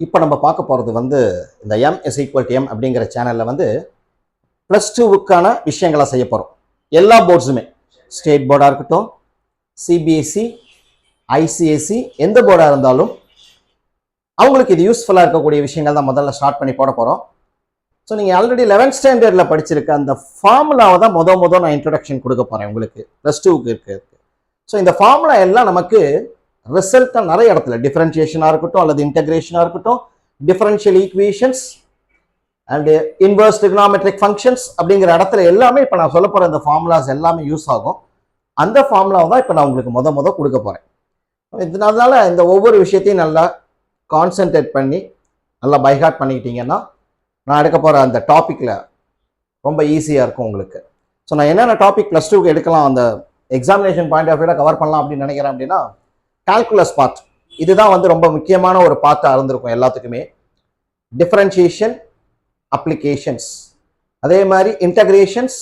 இப்போ நம்ம பார்க்க போகிறது வந்து இந்த M is equal to M அப்படிங்கிற சேனலில் வந்து +2க்கான விஷயங்களை செய்ய போகிறோம். எல்லா போர்ட்ஸுமே ஸ்டேட் போர்டாக இருக்கட்டும், சிபிஎஸ்சி, ஐசிஎஸ்சி, எந்த போர்டாக இருந்தாலும் அவங்களுக்கு இது யூஸ்ஃபுல்லாக இருக்கக்கூடிய விஷயங்கள் தான் முதல்ல ஸ்டார்ட் பண்ணி போட போகிறோம். ஸோ நீங்கள் ஆல்ரெடி 11th ஸ்டாண்டர்டில் படிச்சிருக்க அந்த ஃபார்முலாவை தான் நான் இன்ட்ரடக்ஷன் கொடுக்க போகிறேன் உங்களுக்கு +2க்கு இருக்கிறதுக்கு. ஸோ இந்த ஃபார்முலா எல்லாம் நமக்கு ரிசல்ட்டாக நிறைய இடத்துல டிஃபரன்ஷியேஷனாக இருக்கட்டும் அல்லது இன்டகிரேஷனாக இருக்கட்டும், differential equations and inverse trigonometric functions அப்படிங்கிற இடத்துல எல்லாமே இப்போ நான் சொல்ல போகிற இந்த ஃபார்முலாஸ் எல்லாமே யூஸ் ஆகும். அந்த ஃபார்முலாவை தான் இப்போ நான் உங்களுக்கு கொடுக்க போகிறேன். இதனால இந்த ஒவ்வொரு விஷயத்தையும் நல்லா கான்சென்ட்ரேட் பண்ணி நல்லா பைஹார்ட் பண்ணிக்கிட்டீங்கன்னா நான் எடுக்க போகிற அந்த டாப்பிக்கில் ரொம்ப ஈஸியாக இருக்கும் உங்களுக்கு. ஸோ நான் என்னென்ன டாபிக் +2க்கு எடுக்கலாம், அந்த எக்ஸாமினேஷன் பாயிண்ட் ஆஃப் வியூவில் கவர் பண்ணலாம் அப்படின்னு நினைக்கிறேன் அப்படின்னா, கால்குலஸ் பார்ட் இதுதான் வந்து ரொம்ப முக்கியமான ஒரு பார்ட்டாக இருந்திருக்கும் எல்லாத்துக்குமே. டிஃபரன்ஷியேஷன், அப்ளிகேஷன்ஸ், அதே மாதிரி integrations,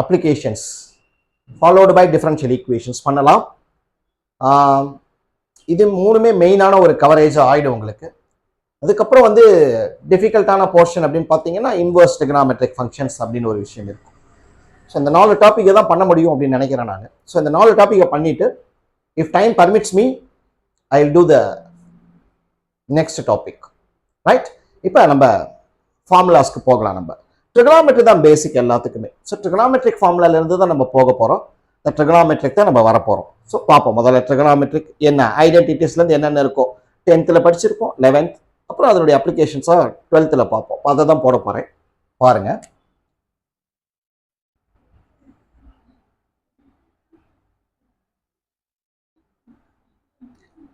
applications followed by differential equations பண்ணலாம். இது மூணுமே மெயினான ஒரு கவரேஜ் ஆகிடும் உங்களுக்கு. அதுக்கப்புறம் வந்து டிஃபிகல்ட்டான போர்ஷன் அப்படின்னு பார்த்தீங்கன்னா இன்வர்ஸ் ட்ரிகோனோமெட்ரிக் ஃபங்க்ஷன்ஸ் அப்படின்னு ஒரு விஷயம் இருக்கும். ஸோ இந்த 4 டாப்பிக்கை தான் பண்ண முடியும் அப்படின்னு நினைக்கிறேன் நான். ஸோ இந்த 4 டாப்பிக்கை பண்ணிவிட்டு if time permits me I will do the next topic. Right, இப்போ நம்ம ஃபார்முலாஸ்க்கு போகலாம். நம்ம ட்ரிகோனோமெட்ரி தான் பேசிக் எல்லாத்துக்குமே. ஸோ ட்ரிகோனோமெட்ரிக் ஃபார்முலாலேருந்து தான் நம்ம போக போகிறோம். இந்த ட்ரிகோனோமெட்ரிக் தான் நம்ம வரப்போகிறோம். ஸோ பார்ப்போம் முதல்ல ட்ரிகோனோமெட்ரிக் என்ன ஐடென்டிட்டிஸ்லேருந்து என்னென்ன இருக்கும். 10th படிச்சிருப்போம், 11th, அப்புறம் அதனுடைய அப்ளிகேஷன்ஸாக 12th பார்ப்போம். அதை தான் போட போகிறேன் பாருங்க.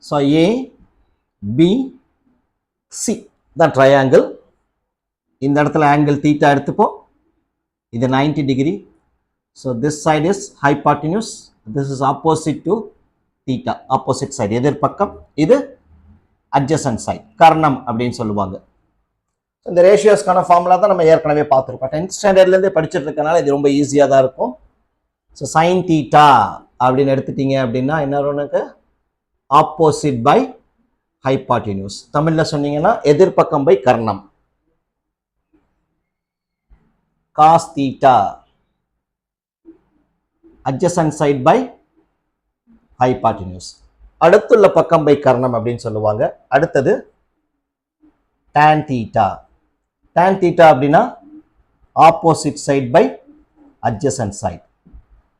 ஸோ ABC தான் ட்ரையாங்கிள். இந்த இடத்துல ஆங்கிள் தீட்டா எடுத்துப்போம். இது 90 degree. So this side is hypotenuse, this is opposite to theta, opposite side எதிர்பக்கம். இது அட்ஜசன்ட் சைடு, கர்ணம் அப்படின்னு சொல்லுவாங்க. இந்த ரேஷியோஸ்க்கான ஃபார்முலா தான் நம்ம ஏற்கனவே பார்த்துருக்கோம். 10th ஸ்டாண்டர்ட்லேருந்தே படிச்சுட்டு இருக்கனால இது ரொம்ப ஈஸியாக தான் இருக்கும். ஸோ சைன் தீட்டா அப்படின்னு எடுத்துட்டீங்க அப்படின்னா என்ன வரும்னுக்கு ஆப்போசிட் பை ஹைபாட்டினியூஸ். தமிழில் சொன்னீங்கன்னா எதிர்பக்கம் பை கர்ணம். Cos theta adjacent side by hypotenuse, அடுத்துள்ள பக்கம் பை கர்ணம் அப்படின்னு சொல்லுவாங்க. அடுத்தது tan தீட்டா. tan தீட்டா அப்படின்னா opposite side by adjacent side,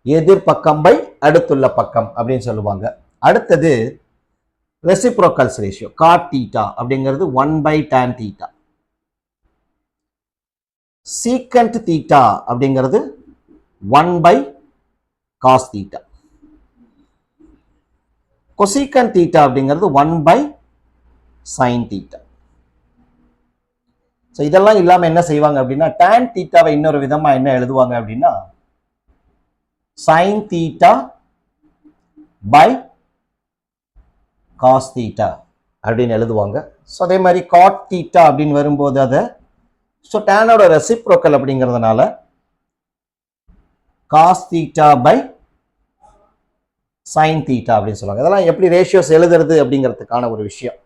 எதிர்பக்கம் பை அடுத்துள்ள பக்கம் அப்படின்னு சொல்லுவாங்க. அடுத்தது ரெசிப்ரோக்கல்ஸ் ரேஷியோ, காட் தீட்டா அப்படிங்கிறது 1/tan தீட்டா. சீக்கண்ட் தீட்டா அப்படிங்கிறது 1/cos தீட்டா. கொசீக்கன் தீட்டா அப்படிங்கிறது 1/sin தீட்டா. ஸோ இதெல்லாம் இல்லாமல் என்ன செய்வாங்க அப்படின்னா tan தீட்டாவை இன்னொரு விதமாக என்ன எழுதுவாங்க அப்படின்னா sin theta by cos theta அப்படின்னு எழுதுவாங்க. ஸோ அதே மாதிரி cot தீட்டா அப்படின்னு வரும்போது அதை ஸோ டேனோட ரெசிப்ரோக்கல் அப்படிங்கிறதுனால cos theta by sine theta அப்படின்னு சொல்லுவாங்க. இதெல்லாம் எப்படி ரேஷியோஸ் எழுதுறது அப்படிங்கிறதுக்கான ஒரு விஷயம்.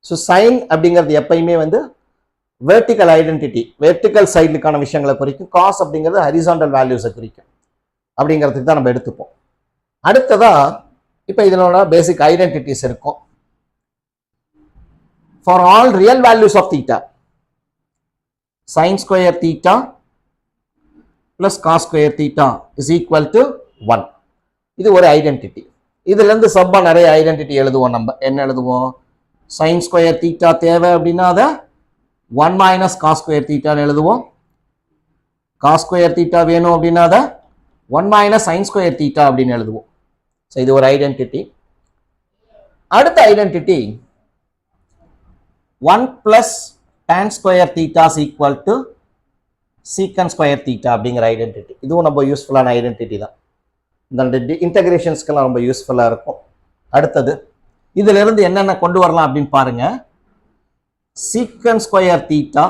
ஸோ சைன் அப்படிங்கிறது எப்பயுமே வந்து வெர்டிக்கல் ஐடென்டிட்டி, வெர்டிக்கல் சைடுக்கான விஷயங்களை குறிக்கும். காஸ் அப்படிங்கிறது ஹரிசாண்டல் வேல்யூஸை குறிக்கும் அப்படிங்கிறதுக்கு தான் நம்ம எடுத்துப்போம். அடுத்ததா இப்போ இதனோட பேசிக் ஐடென்டிட்டிஸ் இருக்கும். For all real values of theta sine square theta plus cos square theta is equal to 1. இது ஒரு ஐடென்டிட்டி. இதுல இருந்து சப்பா நிறைய ஐடென்டிட்டி எழுதுவோம். நம்ம என்ன எழுதுவோம், சைன் ஸ்கொயர் தீட்டா தேவை அப்படின்னா அதை 1 - காஸ் ஸ்கொயர் தீட்டான்னு எழுதுவோம். காஸ் ஸ்கொயர் தீட்டா வேணும் அப்படின்னா அதை 1 - சைன் ஸ்கொயர் தீட்டா அப்படின்னு எழுதுவோம். ஸோ இது ஒரு ஐடென்டிட்டி. அடுத்த identity 1 + tan square theta is equal to சீக்கன் ஸ்கொயர் தீட்டா அப்படிங்கிற ஐடென்டிட்டி. இதுவும் ரொம்ப யூஸ்ஃபுல்லான ஐடென்டிட்டி தான். இந்த இன்டகிரேஷன்ஸ்க்கெல்லாம் ரொம்ப யூஸ்ஃபுல்லாக இருக்கும். அடுத்தது இதுல இருந்து என்னென்ன கொண்டு வரலாம் அப்படின்னு பாருங்க. சீக்கன் ஸ்கொயர் தீட்டா,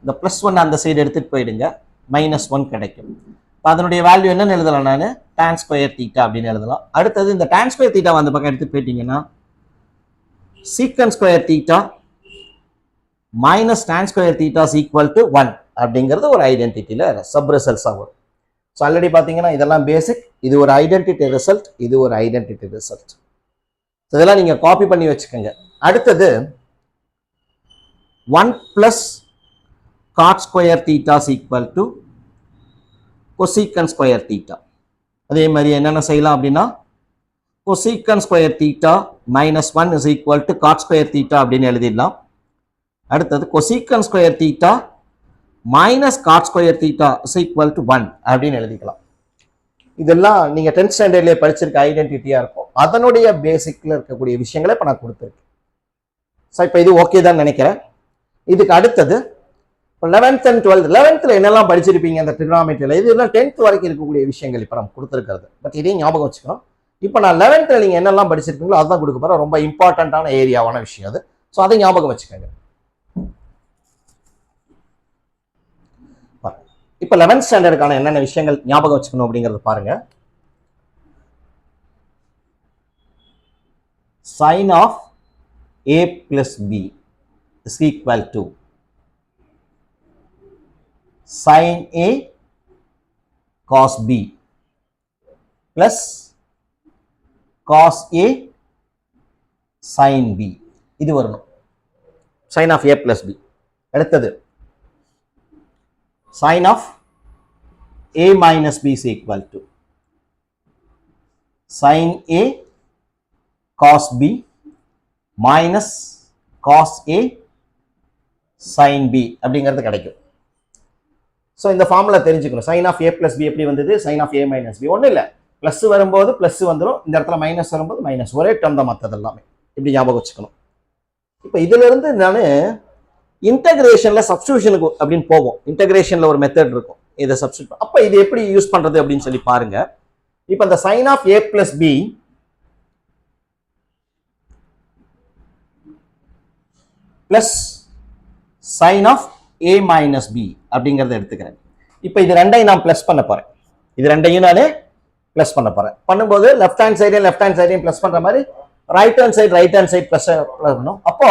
இந்த +1 அந்த சைடு எடுத்துட்டு போயிடுங்க, -1 கிடைக்கும். இப்போ அதனுடைய வேல்யூ என்னன்னு எழுதலாம், நான் tan ஸ்கொயர் தீட்டா அப்படின்னு எழுதலாம். அடுத்தது இந்த tan ஸ்கொயர் தீட்டா அந்த பக்கம் எடுத்துட்டு போயிட்டீங்கன்னா சீக்கன் square theta minus tan square theta is equal to 1 அப்படிங்கிறது ஒரு ஐடென்டிட்டியில் சப் ரிசல்ட்ஸாக வரும். ஸோ ஆல்ரெடி பார்த்தீங்கன்னா இதெல்லாம் பேசிக், இது ஒரு ஐடென்டிட்டி ரிசல்ட், இது ஒரு ஐடென்டிட்டி ரிசல்ட். இதெல்லாம் நீங்கள் காப்பி பண்ணி வச்சுக்கோங்க. அடுத்தது 1 + cot square theta is equal to கொசீக்கன் square theta. அதே மாதிரி என்னென்ன செய்யலாம் அப்படின்னா கொசீக்கன் square theta -1 is equal to cot square theta அப்படின்னு எழுதிடலாம். அடுத்தது கொசீக்கன் square theta -cot square theta is equal to 1 அப்படின்னு எழுதிக்கலாம். இதெல்லாம் நீங்கள் 10th ஸ்டாண்டர்ட்லேயே படிச்சிருக்க ஐடென்டிட்டியாக இருக்கும். அதனுடைய பேசிக்கில் இருக்கக்கூடிய விஷயங்களை இப்போ நான் கொடுத்துருக்கேன். ஸோ இப்போ இது ஓகே தான் நினைக்கிறேன். இதுக்கு அடுத்தது 11th and 12th 11th என்னெல்லாம் படிச்சிருப்பீங்க அந்த ட்ரிகனாமெட்ரியில், இதெல்லாம் 10th வரைக்கும் இருக்கக்கூடிய விஷயங்கள் இப்போ நம்ம கொடுத்துருக்கிறது. பட் இதையும் ஞாபகம் வச்சுக்கணும். இப்போ நான் 11th நீங்கள் என்னெல்லாம் படிச்சிருக்கீங்களோ அதுதான் கொடுக்க போகிறேன். ரொம்ப இம்பார்ட்டண்ட்டான ஏரியாவான விஷயம் அது. ஸோ அதை ஞாபகம் வச்சுக்கோங்க. இப்போ 11th ஸ்டாண்டர்டுக்கான என்னென்ன விஷயங்கள் ஞாபகம் வச்சுக்கணும் அப்படிங்கிறது பாருங்க. sin of a plus b is equal to sin a cos b plus cos a sin b. இது வரணும். sin of a plus b. அடுத்தது sin of a minus b is equal to sin a cos b minus cos a sin b அப்படிங்கிறது கிடைக்கும். So இந்த formula தெரிஞ்சுக்கணும். sin of a plus b எப்படி வந்தது, sin of a minus b ஒன்றும் இல்லை, plus வரும்போது ப்ளஸ் வந்துடும், இந்த இடத்துல மைனஸ் வரும்போது மைனஸ், ஒரே டேர்ம் தான் மற்றது எல்லாமே. இப்படி ஞாபகம் வச்சுக்கணும். இப்போ இதுல இருந்து நான் இன்டகிரேஷன்ல சப்ஸ்டிடியூஷனுக்கு அப்படின்னு போவோம். இன்டகிரேஷன்ல ஒரு மெத்தட் இருக்கும், இதை சப்ஸ்டிடியூட். அப்போ இது எப்படி யூஸ் பண்றது அப்படின்னு சொல்லி பாருங்க. இப்போ இந்த sin of a plus b plus sin of a minus b அப்படிங்கிறத எடுத்துக்கிறேன். இப்போ இது ரெண்டையும் நான் பிளஸ் பண்ண போறேன். இது ரெண்டையும் நான் பிளஸ் பண்ண போறேன். பண்ணும்போது லெஃப்ட் ஹேண்ட் சைடையும் பிளஸ் பண்ற மாதிரி ரைட் ஹேண்ட் சைடு பிளஸ் பண்ணணும். அப்போ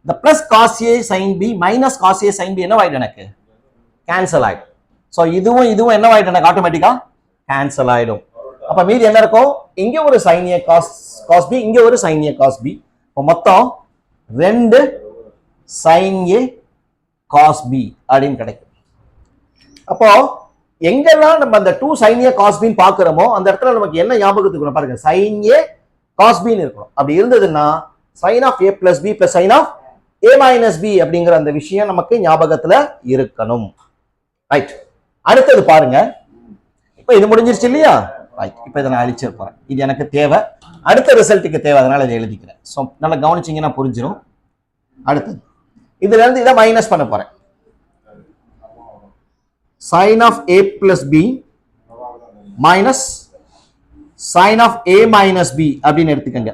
இந்த plus cos a sin b minus cos a sin b என்னவாயிடும், எனக்கு கேன்சல் ஆயிடும். ஸோ இதுவும் என்னவாயிடும், எனக்கு ஆட்டோமேட்டிக்கா கேன்சல் ஆயிடும். அப்ப மீதி என்ன இருக்கும், இங்க ஒரு sin a cos b, இங்க ஒரு sin a cos b. இப்போ மொத்தம் 2 sin a cos b அப்படின்னு கிடைக்கும். அப்போ எங்கெல்லாம் நம்ம அந்த 2 sin a cos b பாக்குறோமோ அந்த இடத்துல நமக்கு என்ன ஞாபகத்துக்கு பாருங்க, sin a cos b இருக்கணும். அப்படி இருந்ததுன்னா sin of a plus b plus sin of a minus b அப்படிங்கிற அந்த விஷயம் நமக்கு ஞாபகத்துல இருக்கணும். ரைட், அடுத்தது பாருங்க. இப்போ இது முடிஞ்சிருச்சு இல்லையா? ரைட், இப்போ இதை நான் அழிச்சிருப்பேன். இது எனக்கு தேவை, அடுத்த ரிசல்ட்டுக்கு தேவை, அதனால இதை எழுதிக்கிறேன். ஸோ நல்லா கவனிச்சிங்கன்னா புரிஞ்சிடும். அடுத்தது இதுல இருந்து இதை மைனஸ் பண்ண போறேன். sin of a plus b minus sin of a minus b அப்படின்னு எடுத்துக்கங்க.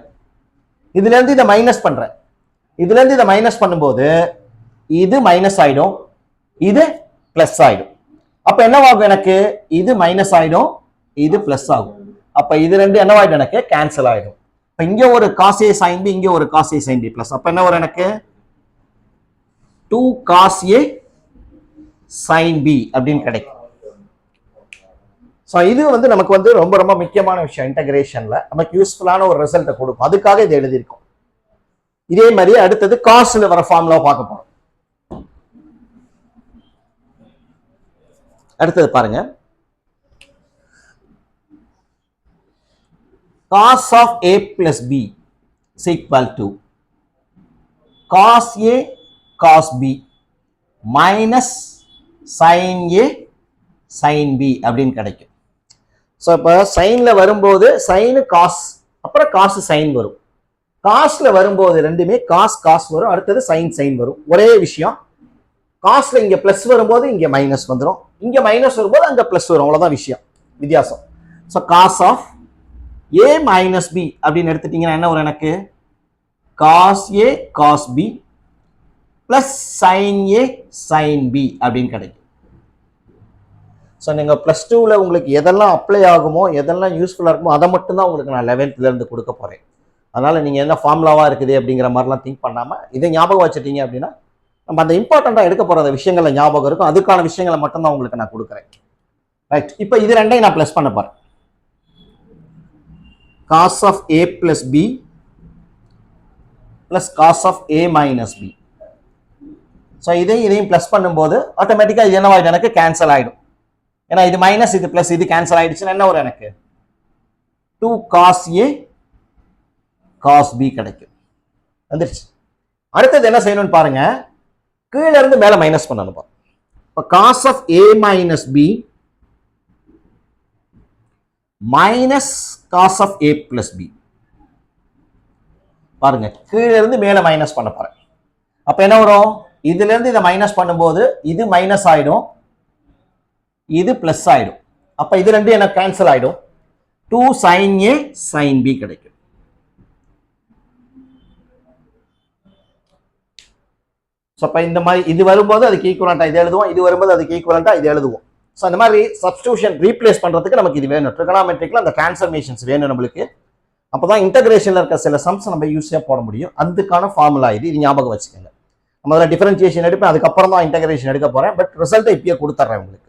இதுல இருந்து இதை மைனஸ் பண்றேன். இதுல இருந்து இதை மைனஸ் பண்ணும்போது இது மைனஸ் ஆயிடும், இது பிளஸ் ஆயிடும். அப்ப என்னவாகும், எனக்கு இது மைனஸ் ஆயிடும், இது பிளஸ் ஆகும். அப்ப இது ரெண்டு என்னவாயிடும், எனக்கு கேன்சல் ஆயிடும். இப்ப இங்க ஒரு cos a sin b, இங்க ஒரு cos a sin b plus. அப்ப என்ன வரும், எனக்கு 2 cos a sin b அப்படின்னு கிடைக்கும். ஸோ இது வந்து நமக்கு வந்து ரொம்ப ரொம்ப முக்கியமான விஷயம். இன்டகிரேஷன்ல நமக்கு யூஸ்ஃபுல்லான ஒரு ரிசல்ட்டை கொடுக்கும். அதுக்காக இதை எழுதியிருக்கோம். இதே மாதிரி அடுத்தது காஸ்ல வர ஃபார்முலா பார்க்க போறோம். அடுத்தது பாருங்க, cos of a plus b is equal to cos a cos b minus sin a sin b அப்படின்னு கிடைக்கும். ஸோ இப்போ சைன்ல வரும்போது சைனு காஸ், அப்புறம் காசு சைன் வரும். காஸ்ல வரும்போது ரெண்டுமே காஸ் வரும், அடுத்தது சைன் வரும். ஒரே விஷயம், காஸ்ல இங்க பிளஸ் வரும்போது இங்க மைனஸ் வந்துடும், இங்க மைனஸ் வரும்போது அங்க பிளஸ் வரும். அவ்வளவுதான் விஷயம், வித்தியாசம். So cos of a minus b அப்படின்னு எடுத்துட்டீங்கன்னா என்ன வரும், எனக்கு cos a cos b plus sine a sine b அப்படின்னு கிடைக்கும். ஸோ நீங்கள் ப்ளஸ் டூவில் உங்களுக்கு எதெல்லாம் அப்ளை ஆகுமோ, எதெல்லாம் யூஸ்ஃபுல்லாக இருக்குமோ அதை மட்டும்தான் உங்களுக்கு நான் 11th இருந்து கொடுக்க போகிறேன். அதனால் நீங்கள் என்ன ஃபார்முலாவாக இருக்குது அப்படிங்கிற மாதிரிலாம் திங்க் பண்ணாமல் இதை ஞாபகம் வச்சுட்டீங்க அப்படின்னா நம்ம அந்த இம்பார்ட்டண்ட்டாக எடுக்க போகிற விஷயங்களை ஞாபகம் இருக்கும், அதுக்கான விஷயங்களை மட்டும்தான் உங்களுக்கு நான் கொடுக்குறேன். ரைட், இப்போ இது ரெண்டையும் நான் ப்ளஸ் பண்ண போகிறேன். cos of a plus b plus cos of a minus b. So இதையும் ப்ளஸ் பண்ணும்போது ஆட்டோமேட்டிக்காக இது என்னவாயிடும், எனக்கு கேன்சல் ஆகிடும். ஏன்னா இது மைனஸ் இது ப்ளஸ் இது கேன்சல் ஆகிடுச்சுன்னா என்ன வரும், எனக்கு 2 cos a cos b கிடைக்கும். வந்துருச்சு. அடுத்தது என்ன செய்யணும்னு பாருங்க, கீழே இருந்து மேலே மைனஸ் பண்ணணும். இப்போ cos of a minus b minus cos of a plus b. பாருங்க, கீழே இருந்து மேலே மைனஸ் பண்ண போறேன். அப்ப என்ன வரும், இதுல இருந்து இதை மைனஸ் பண்ணும்போது இது மைனஸ் ஆயிடும், இது பிளஸ் ஆயிடும். அப்ப இது ரெண்டு எனக்கு கேன்சல் ஆயிடும். 2 sin a sin b கிடைக்கும். அப்ப இந்த மாதிரி இது வரும்போது அதுக்கு ஈக்குவலண்டா இது எழுதுவோம், இது வரும்போது அதுக்கு ஈக்குவலண்டா இது எழுதுவோம். ஸோ அந்த மாதிரி சப்ஸ்டியூஷன் ரீப்ளேஸ் பண்றதுக்கு நமக்கு இது வேணும். ட்ரிகனாமெட்ரிக்ல அந்த டிரான்ஸ்ஃபர்மேஷன்ஸ் வேணும் நம்மளுக்கு. அப்பதான் இன்டகிரேஷன்ல இருக்க சில சம்ஸ் நம்ம யூஸியா போட முடியும். அதுக்கான ஃபார்முலா இது ஞாபகம் வச்சுக்கோங்க. முதல்ல டிஃபரன்சியேஷன் எடுப்பேன், அதுக்கப்புறம் தான் இன்டகிரேஷன் எடுக்க போறேன். பட் ரிசல்ட்டை இப்பயே கொடுத்துட்றேன் உங்களுக்கு.